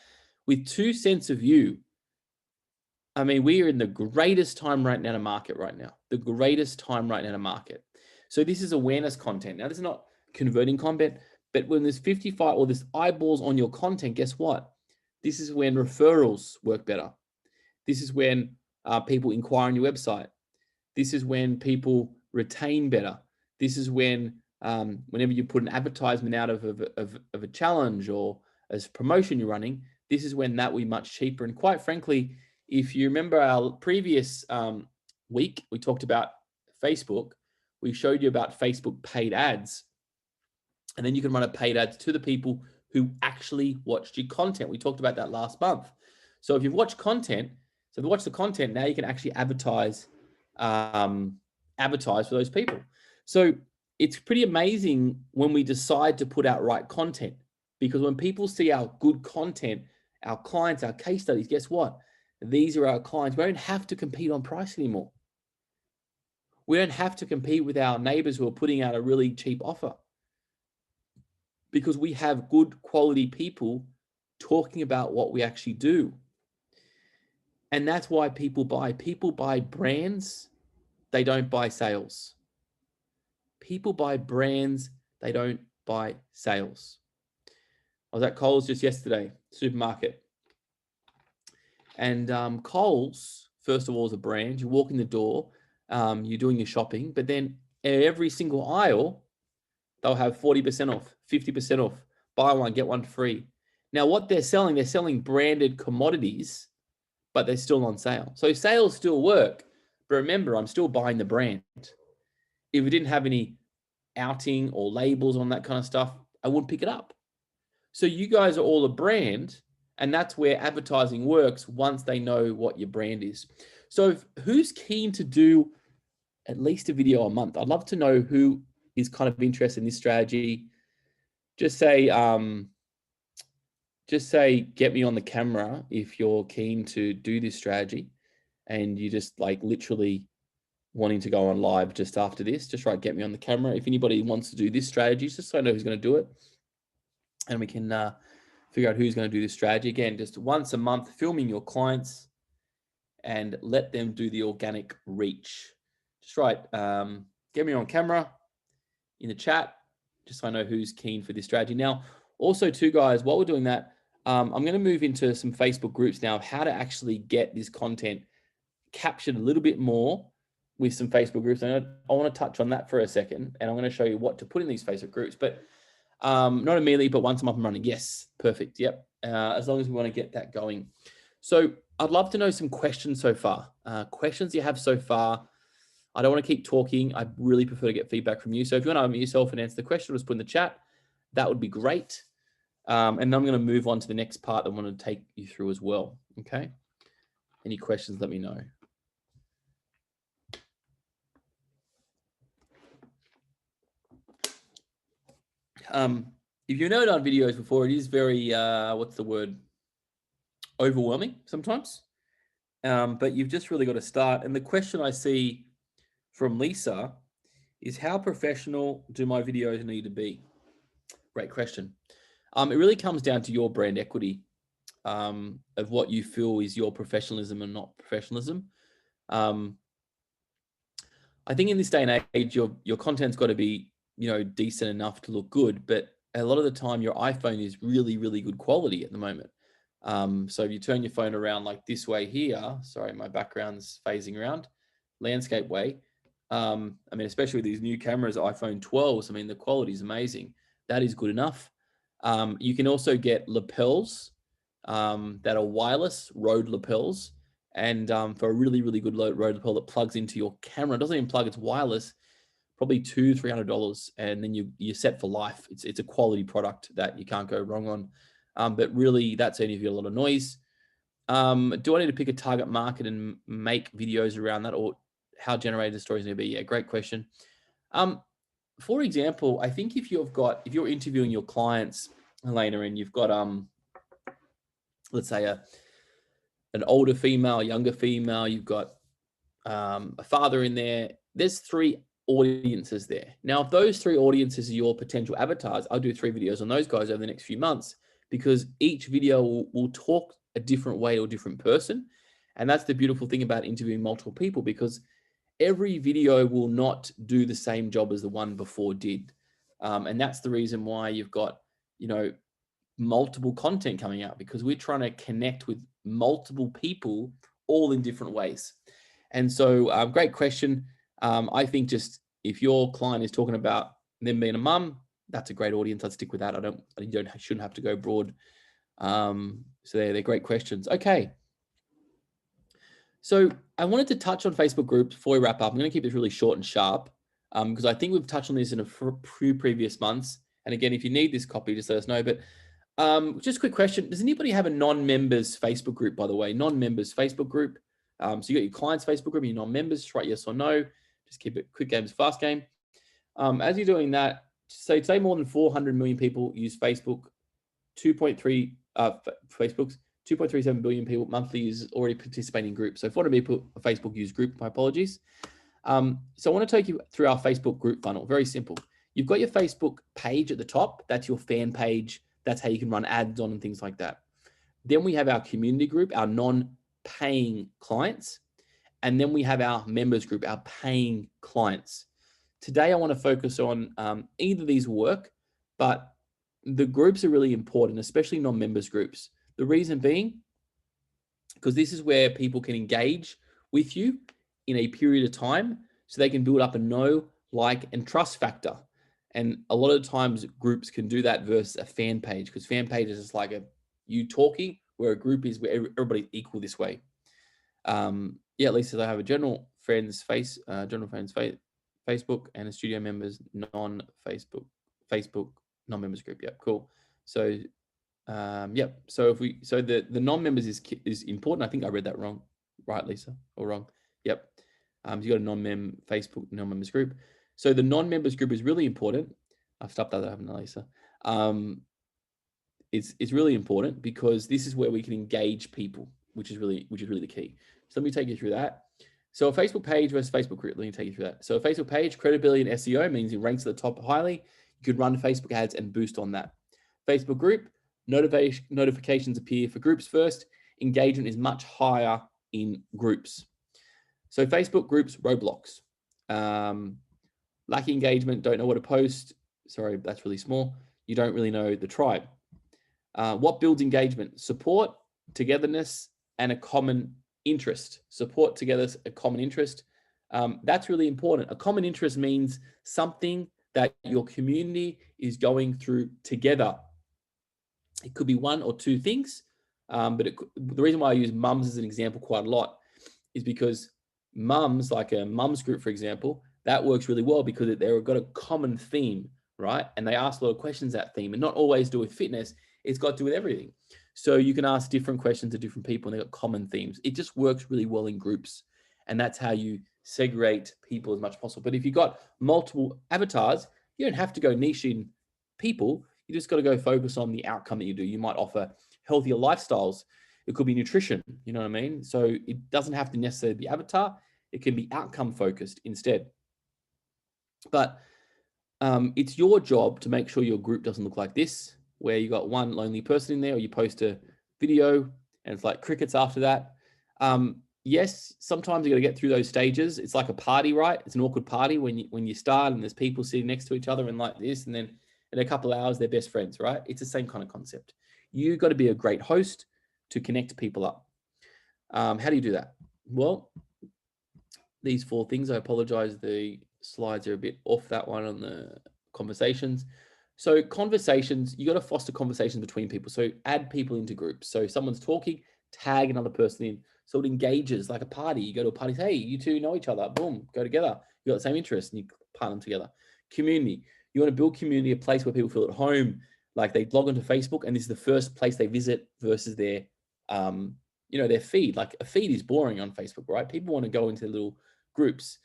S2: with 2 cents a view, I mean, we are in the greatest time right now to market right now. The greatest time right now to market. So this is awareness content. Now, this is not converting content, but when there's 55 or there's eyeballs on your content, guess what? This is when referrals work better. This is when people inquire on your website. This is when people retain better. This is when whenever you put an advertisement out of a challenge or as promotion you're running, this is when that will be much cheaper. And quite frankly, if you remember our previous week, we talked about Facebook. We showed you about Facebook paid ads. And then you can run a paid ads to the people who actually watched your content. We talked about that last month. So if you've watched content, so if you watch the content, now you can actually advertise for those people. So it's pretty amazing when we decide to put out right content, because when people see our good content, our clients, our case studies, guess what? These are our clients. We don't have to compete on price anymore. We don't have to compete with our neighbors who are putting out a really cheap offer, because we have good quality people talking about what we actually do. And that's why people buy. People buy brands, they don't buy sales. People buy brands, they don't buy sales. I was at Coles just yesterday, supermarket. And Coles, first of all, is a brand. You walk in the door, you're doing your shopping, but then every single aisle, they'll have 40% off, 50% off, buy one, get one free. Now, what they're selling branded commodities, but they're still on sale. So sales still work, but remember, I'm still buying the brand. If we didn't have any outing or labels on that kind of stuff, I wouldn't pick it up. So you guys are all a brand, and that's where advertising works once they know what your brand is. So who's keen to do at least a video a month? I'd love to know who is kind of interested in this strategy. Just say, get me on the camera if you're keen to do this strategy and you just like literally wanting to go on live just after this. Just write, get me on the camera. If anybody wants to do this strategy, just so I know who's going to do it. And we can figure out who's going to do this strategy. Again, just once a month, filming your clients and let them do the organic reach. Just write, get me on camera in the chat, just so I know who's keen for this strategy. Now, also too, guys, while we're doing that, I'm going to move into some Facebook groups now, how to actually get this content captured a little bit more with some Facebook groups. And I want to touch on that for a second, and I'm going to show you what to put in these Facebook groups, but not immediately, but once I'm up and running. Yes, perfect. Yep. As long as we want to get that going. So I'd love to know some questions so far. Questions you have so far. I don't want to keep talking. I really prefer to get feedback from you. So if you want to unmute yourself and answer the question, just put in the chat. That would be great. And then I'm going to move on to the next part that I want to take you through as well. Okay. Any questions, let me know. If you've never done videos before, it is very, what's the word? Overwhelming sometimes. But you've just really got to start. And the question I see from Lisa is, how professional do my videos need to be? Great question. It really comes down to your brand equity of what you feel is your professionalism and not professionalism. I think in this day and age, your content's got to be, decent enough to look good, but a lot of the time your iPhone is really, really good quality at the moment. So if you turn your phone around like this way here, sorry, my background's phasing around, landscape way. Especially with these new cameras, iPhone 12s, the quality is amazing. That is good enough. You can also get lapels that are wireless, Rode lapels. And for a really, really good Rode lapel that plugs into your camera, it doesn't even plug, it's wireless. probably $200-300, and then you're set for life. It's a quality product that you can't go wrong on. But really, that's only if you have a lot of noise. Do I need to pick a target market and make videos around that, or how generated the story is going to be? Yeah, great question. For example, I think if you're interviewing your clients, Helena, and you've got let's say an older female, younger female, you've got a father in there. There's 3 audiences there. Now, if those 3 audiences are your potential avatars, I'll do 3 videos on those guys over the next few months, because each video will talk a different way to a different person. And that's the beautiful thing about interviewing multiple people, because every video will not do the same job as the one before did. And that's the reason why you've got, multiple content coming out, because we're trying to connect with multiple people all in different ways. And so great question. I think just if your client is talking about them being a mum, that's a great audience. I'd stick with that. Shouldn't have to go broad. So they're great questions. Okay. So I wanted to touch on Facebook groups before we wrap up. I'm going to keep this really short and sharp, because I think we've touched on this in a few previous months. And again, if you need this copy, just let us know. But just a quick question. Does anybody have a non-members Facebook group, by the way? Non-members Facebook group. So you got your clients Facebook group, your non-members, just write yes or no. Just keep it quick games, fast game. As you're doing that, so say more than 400 million people use Facebook, 2.37 billion people monthly use already participating in groups. So 400 people Facebook use group, my apologies. So I want to take you through our Facebook group funnel. Very simple. You've got your Facebook page at the top. That's your fan page. That's how you can run ads on and things like that. Then we have our community group, our non-paying clients. And then we have our members group, our paying clients. Today, I want to focus on either of these work, but the groups are really important, especially non-members groups. The reason being, because this is where people can engage with you in a period of time, so they can build up a know, like, and trust factor. And a lot of times groups can do that versus a fan page, because fan page is just like you talking, where a group is where everybody's equal this way. Yeah, at least I have a general friends Facebook and a studio members non-Facebook non-members group. Yep, cool. So yep. So the non-members is important. I think I read that wrong, right, Lisa, or wrong? Yep. You got a Facebook non-members group. So the non-members group is really important. I've stopped that, haven't I, Lisa? It's really important, because this is where we can engage people, which is really the key. So let me take you through that. So a Facebook page versus Facebook group. Let me take you through that. So a Facebook page, credibility and SEO means it ranks at the top highly. You could run Facebook ads and boost on that. Facebook group, notifications appear for groups first. Engagement is much higher in groups. So Facebook groups, roadblocks. Lack engagement, don't know what to post. Sorry, that's really small. You don't really know the tribe. What builds engagement? Support, togetherness, and a common interest. Support, together, a common interest. That's really important. A common interest means something that your community is going through together. It could be 1 or 2 things, but the reason why I use mums as an example quite a lot is because mums, like a mums group, for example, that works really well because they've got a common theme, right? And they ask a lot of questions that theme, and not always do with fitness. It's got to do with everything. So you can ask different questions to different people, and they've got common themes. It just works really well in groups, and that's how you segregate people as much as possible. But if you've got multiple avatars, you don't have to go niche in people. You just got to go focus on the outcome that you do. You might offer healthier lifestyles. It could be nutrition, you know what I mean? So it doesn't have to necessarily be avatar. It can be outcome focused instead. But it's your job to make sure your group doesn't look like this, where you got one lonely person in there, or you post a video and it's like crickets after that. Yes, sometimes you got to get through those stages. It's like a party, right? It's an awkward party when you start and there's people sitting next to each other and like this, and then in a couple of hours they're best friends, right? It's the same kind of concept. You got to be a great host to connect people up. How do you do that? Well, these 4 things. I apologize, the slides are a bit off that one on the conversations. So conversations, you got to foster conversations between people. So add people into groups. So if someone's talking, tag another person in. So it engages like a party. You go to a party, say, hey, you two know each other. Boom, go together. You got the same interest, and you partner them together. Community. You want to build community, a place where people feel at home, like they log onto Facebook and this is the first place they visit versus their, their feed. Like a feed is boring on Facebook, right? People want to go into little groups.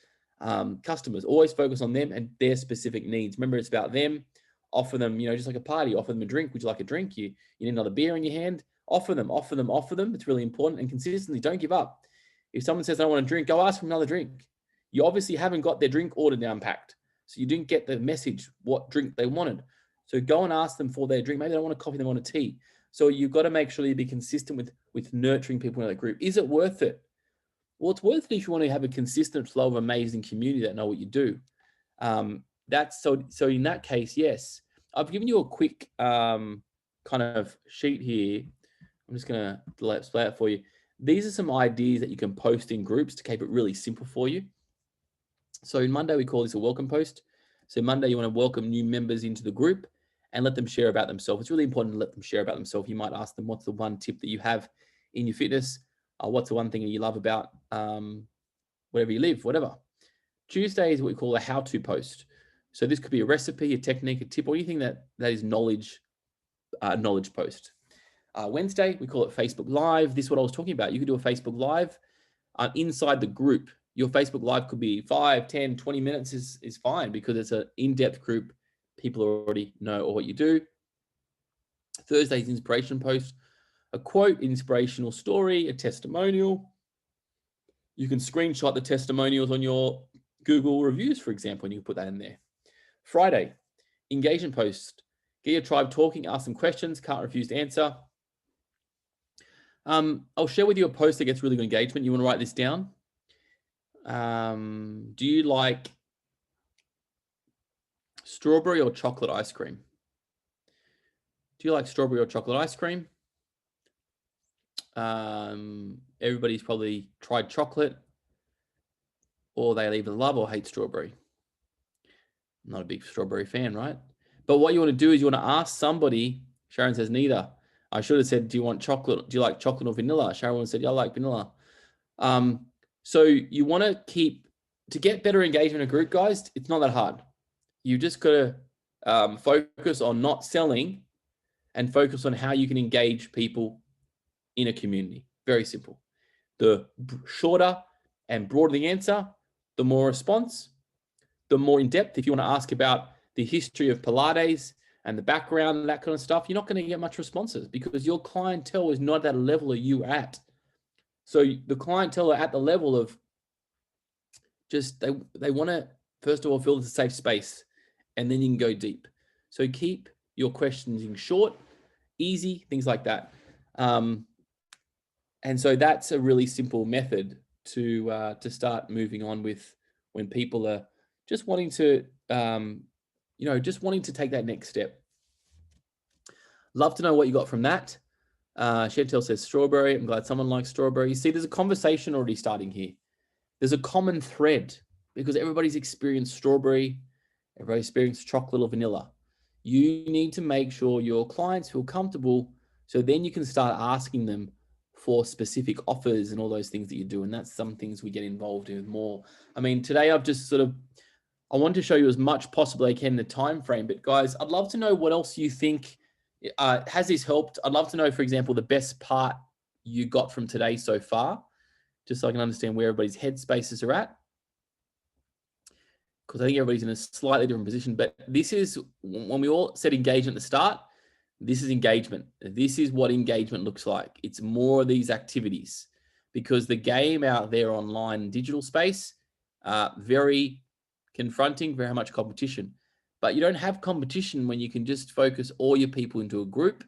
S2: Customers, always focus on them and their specific needs. Remember, it's about them. Offer them, just like a party, offer them a drink. Would you like a drink? You need another beer in your hand. Offer them. It's really important. And consistently, don't give up. If someone says, I don't want a drink, go ask for another drink. You obviously haven't got their drink order down packed. So you didn't get the message, what drink they wanted. So go and ask them for their drink. Maybe they don't want a coffee, they want a tea. So you've got to make sure you be consistent with nurturing people in that group. Is it worth it? Well, it's worth it if you want to have a consistent flow of amazing community that know what you do. That's so in that case, yes. I've given you a quick kind of sheet here. I'm just going to display it for you. These are some ideas that you can post in groups to keep it really simple for you. So in Monday, we call this a welcome post. So Monday, you want to welcome new members into the group and let them share about themselves. It's really important to let them share about themselves. You might ask them, what's the one tip that you have in your fitness? What's the one thing that you love about wherever you live, whatever. Tuesday is what we call a how-to post. So this could be a recipe, a technique, a tip, or anything that is knowledge post. Wednesday, we call it Facebook Live. This is what I was talking about. You could do a Facebook Live inside the group. Your Facebook Live could be 5, 10, 20 minutes is fine because it's an in-depth group. People already know what you do. Thursday's inspiration post, a quote, inspirational story, a testimonial. You can screenshot the testimonials on your Google reviews, for example, and you can put that in there. Friday, engagement post. Get your tribe talking, ask them questions, can't refuse to answer. I'll share with you a post that gets really good engagement. You want to write this down? Do you like strawberry or chocolate ice cream? Do you like strawberry or chocolate ice cream? Everybody's probably tried chocolate, or they either love or hate strawberry. I'm not a big strawberry fan, right? But what you want to do is you want to ask somebody. Sharon says neither. I should have said, do you want chocolate? Do you like chocolate or vanilla? Sharon said, yeah, I like vanilla. So you want to get better engagement in a group, guys. It's not that hard. You just got to focus on not selling and focus on how you can engage people in a community. Very simple. The shorter and broader the answer, the more response, the more in depth. If you want to ask about the history of Pilates and the background and that kind of stuff, you're not going to get much responses because your clientele is not at that level that you at. So the clientele are at the level of just they want to, first of all, feel it's a safe space, and then you can go deep. So keep your questions in short, easy, things like that. And so that's a really simple method to start moving on with when people are just wanting to, take that next step. Love to know what you got from that. Chantel says strawberry. I'm glad someone likes strawberry. You see, there's a conversation already starting here. There's a common thread because everybody's experienced strawberry, everybody's experienced chocolate or vanilla. You need to make sure your clients feel comfortable so then you can start asking them for specific offers and all those things that you do. And that's some things we get involved in more. I mean, today I've just I want to show you as much possible I can in the time frame, but guys, I'd love to know what else you think. Has this helped? I'd love to know, for example, the best part you got from today so far, just so I can understand where everybody's headspaces are at. Because I think everybody's in a slightly different position, but this is when we all said engagement at the start, this is engagement. This is what engagement looks like. It's more of these activities because the game out there online digital space, very confronting, very much competition. But you don't have competition when you can just focus all your people into a group,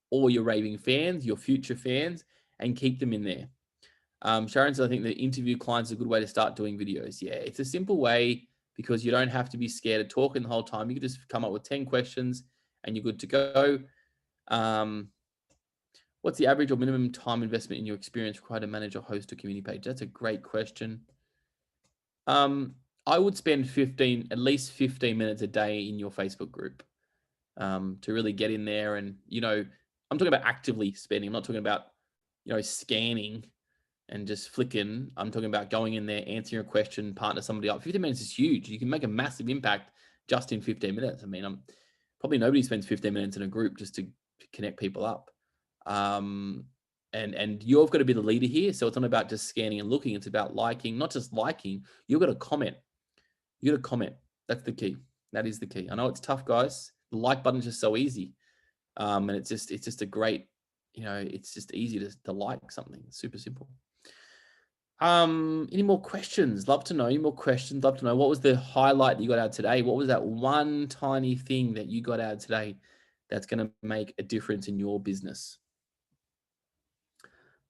S2: all your raving fans, your future fans, and keep them in there. Sharon says, I think the interview clients is a good way to start doing videos. Yeah, it's a simple way because you don't have to be scared of talking the whole time. You can just come up with 10 questions and you're good to go. What's the average or minimum time investment in your experience required to manage or host a community page? That's a great question. I would spend at least 15 minutes a day in your Facebook group to really get in there. And, I'm talking about actively spending. I'm not talking about, scanning and just flicking. I'm talking about going in there, answering a question, partner somebody up. 15 minutes is huge. You can make a massive impact just in 15 minutes. I mean, probably nobody spends 15 minutes in a group just to connect people up. And you've got to be the leader here. So it's not about just scanning and looking. It's about liking, not just liking. You've got to comment. You got to comment. That's the key. That is the key. I know it's tough, guys. The like button is just so easy. And it's just a great, it's just easy to like something. It's super simple. Any more questions? Love to know. Any more questions? Love to know. What was the highlight that you got out today? What was that one tiny thing that you got out today that's going to make a difference in your business?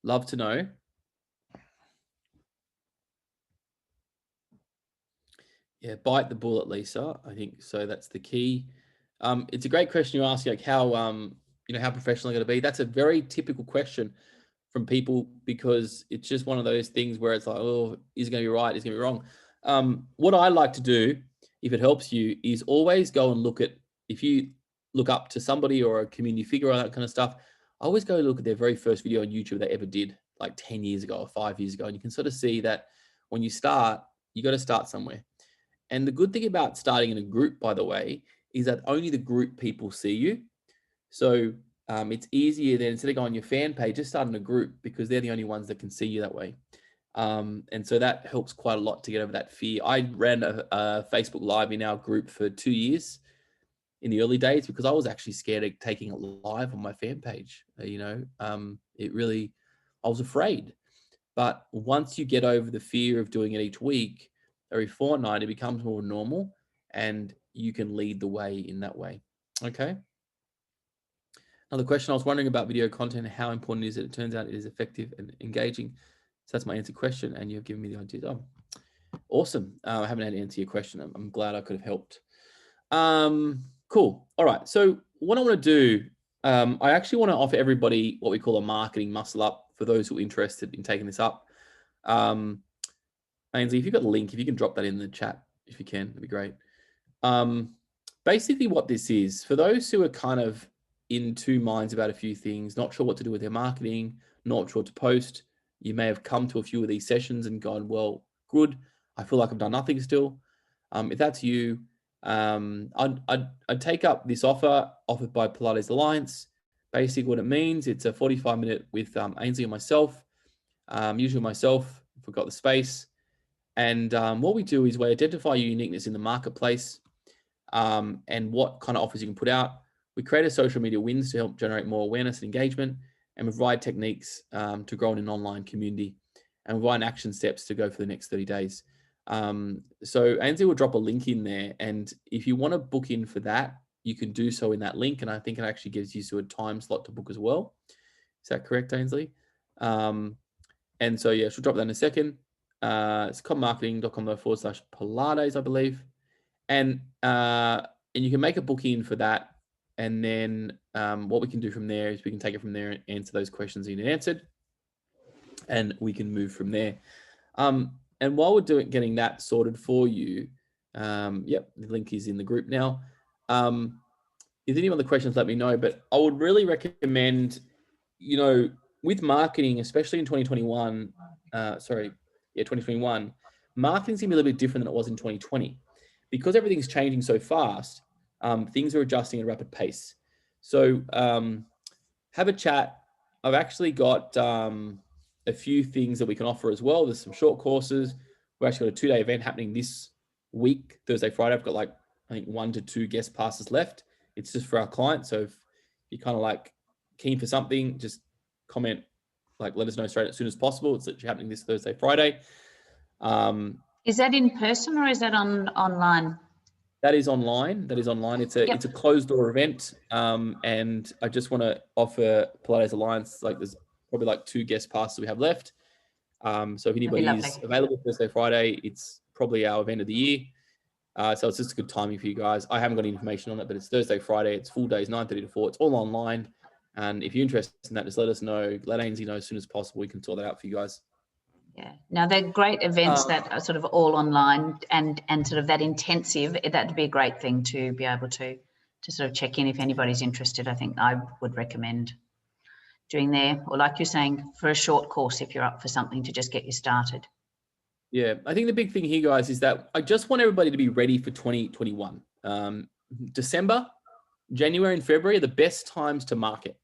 S2: Love to know. Yeah, bite the bullet, Lisa. I think so. That's the key. It's a great question you ask, like how how professional you got to be. That's a very typical question from people, because it's just one of those things where it's like, oh, is it going to be right? Is it going to be wrong? What I like to do, if it helps you, is always go and look at, if you look up to somebody or a community figure or that kind of stuff, I always go look at their very first video on YouTube they ever did, like 10 years ago or 5 years ago. And you can sort of see that when you start, you got to start somewhere. And the good thing about starting in a group, by the way, is that only the group people see you. So it's easier than, instead of going on your fan page, just start in a group, because they're the only ones that can see you that way. And so that helps quite a lot to get over that fear. I ran a Facebook Live in our group for 2 years in the early days, because I was actually scared of taking it live on my fan page. I was afraid. But once you get over the fear of doing it each week, every fortnight, it becomes more normal, and you can lead the way in that way. Okay. Another question, I was wondering about video content. How important is it? It turns out it is effective and engaging. So that's my answer question, and you've given me the ideas. Oh, awesome. I haven't had to answer your question. I'm glad I could have helped. Cool. All right. So what I want to do, I actually want to offer everybody what we call a marketing muscle up for those who are interested in taking this up. Ainsley, if you've got a link, if you can drop that in the chat, if you can, that'd be great. Basically what this is, for those who are kind of in two minds about a few things, not sure what to do with their marketing, not sure what to post, you may have come to a few of these sessions and gone, well, good, I feel like I've done nothing still. If that's you, I'd take up this offer offered by Pilates Alliance. Basically what it means, it's a 45-minute with Ainsley and myself, usually myself, if we've got the space. And what we do is we identify your uniqueness in the marketplace and what kind of offers you can put out. We create a social media wins to help generate more awareness and engagement, and provide techniques to grow in an online community, and provide action steps to go for the next 30 days. So Ainsley will drop a link in there, and if you want to book in for that, you can do so in that link, and I think it actually gives you a time slot to book as well. Is that correct, Ainsley? And so yeah, she'll drop that in a second. It's commarketing.com/Pilates, I believe. And you can make a booking for that. And then what we can do from there is we can take it from there and answer those questions you need answered. And we can move from there. And while we're getting that sorted for you, yep, the link is in the group now. If any other questions, let me know. But I would really recommend, with marketing, especially in 2021, 2021, marketing's gonna be a little bit different than it was in 2020. Because everything's changing so fast, things are adjusting at a rapid pace. So have a chat. I've actually got a few things that we can offer as well. There's some short courses. We're actually got a 2-day event happening this week, Thursday, Friday. I've got I think 1 to 2 guest passes left. It's just for our clients. So if you're kind of keen for something, just comment, let us know straight as soon as possible. It's literally happening this Thursday, Friday.
S1: Is that in person or is that online?
S2: That is online. It's a closed door event. And I just want to offer Pilates Alliance, there's probably 2 guest passes we have left. So if anybody is available Thursday, Friday, it's probably our event of the year. So it's just a good timing for you guys. I haven't got any information on it, but it's Thursday, Friday. It's full days, 9:30 to 4. It's all online. And if you're interested in that, just let us know. Let Ainsley know as soon as possible. We can sort that out for you guys.
S1: Yeah. Now they're great events that are sort of all online and sort of that intensive. That'd be a great thing to be able to sort of check in if anybody's interested. I think I would recommend. doing there, or like you're saying, for a short course if you're up for something to just get you started.
S2: Yeah, I think the big thing here, guys, is that I just want everybody to be ready for 2021. December, January and February are the best times to market.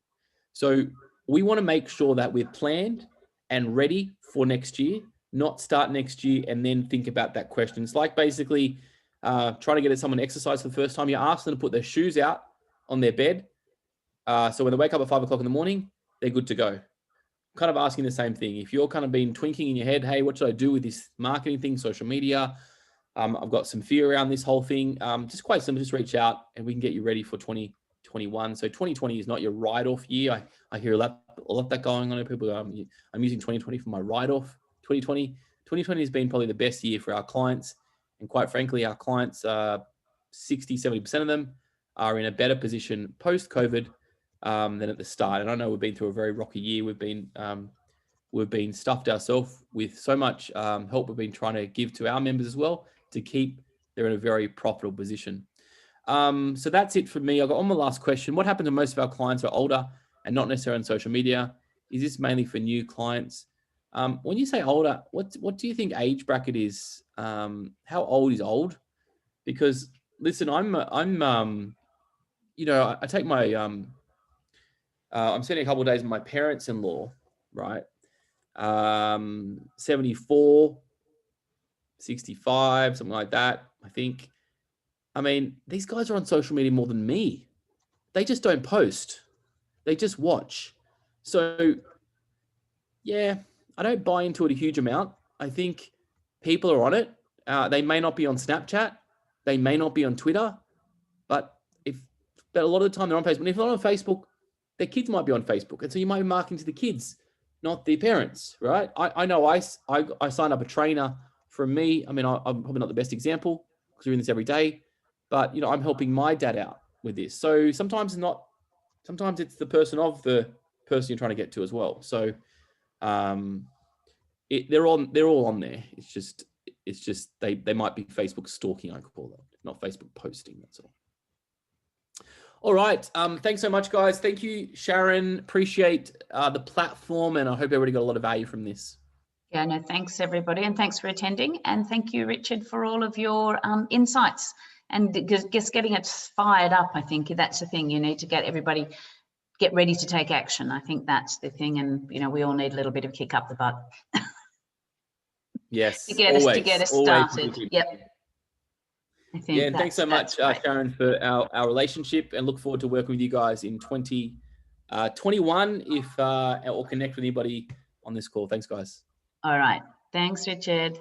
S2: So we want to make sure that we're planned and ready for next year, not start next year and then think about that question. It's like basically trying to get someone to exercise for the first time. You ask them to put their shoes out on their bed. So when they wake up at 5 o'clock in the morning, they're good to go. Kind of asking the same thing. If you're kind of been twinkling in your head, hey, what should I do with this marketing thing, social media? I've got some fear around this whole thing. Just quite simple, just reach out and we can get you ready for 2021. So 2020 is not your write-off year. I hear a lot of that going on. People, I'm using 2020 for my write-off. 2020 has been probably the best year for our clients. And quite frankly, our clients, 60, 70% of them are in a better position post-COVID than at the start. And I know we've been through a very rocky year. We've been stuffed ourselves with so much help we've been trying to give to our members as well to keep them in a very profitable position. So that's it for me. I've got on my last question. What happens when most of our clients are older and not necessarily on social media? Is this mainly for new clients? When you say older, what do you think age bracket is? How old is old? Because listen, I take my I'm spending a couple of days with my parents-in-law, right? 74, 65, something like that, I think. I mean, these guys are on social media more than me. They just don't post. They just watch. So, yeah, I don't buy into it a huge amount. I think people are on it. They may not be on Snapchat. They may not be on Twitter. But a lot of the time they're on Facebook. And if they're not on Facebook, their kids might be on Facebook. And so you might be marketing to the kids, not the parents, right? I know I signed up a trainer from me. I mean, I'm probably not the best example because we're in this every day, but I'm helping my dad out with this. So sometimes it's the person of the person you're trying to get to as well. So they're all on there. It's just they might be Facebook stalking, I call it, not Facebook posting. That's all. All right. Thanks so much, guys. Thank you, Sharon. Appreciate the platform, and I hope everybody got a lot of value from this.
S1: Yeah, no, thanks everybody, and thanks for attending, and thank you, Richard, for all of your insights and just getting it fired up. I think that's the thing. You need to get everybody get ready to take action. I think that's the thing, and we all need a little bit of kick up the butt.
S2: Yes,
S1: to get us started. Yep.
S2: Yeah, and thanks so much, Sharon, for our relationship, and look forward to working with you guys in 2021 or connect with anybody on this call. Thanks, guys.
S1: All right. Thanks, Richard.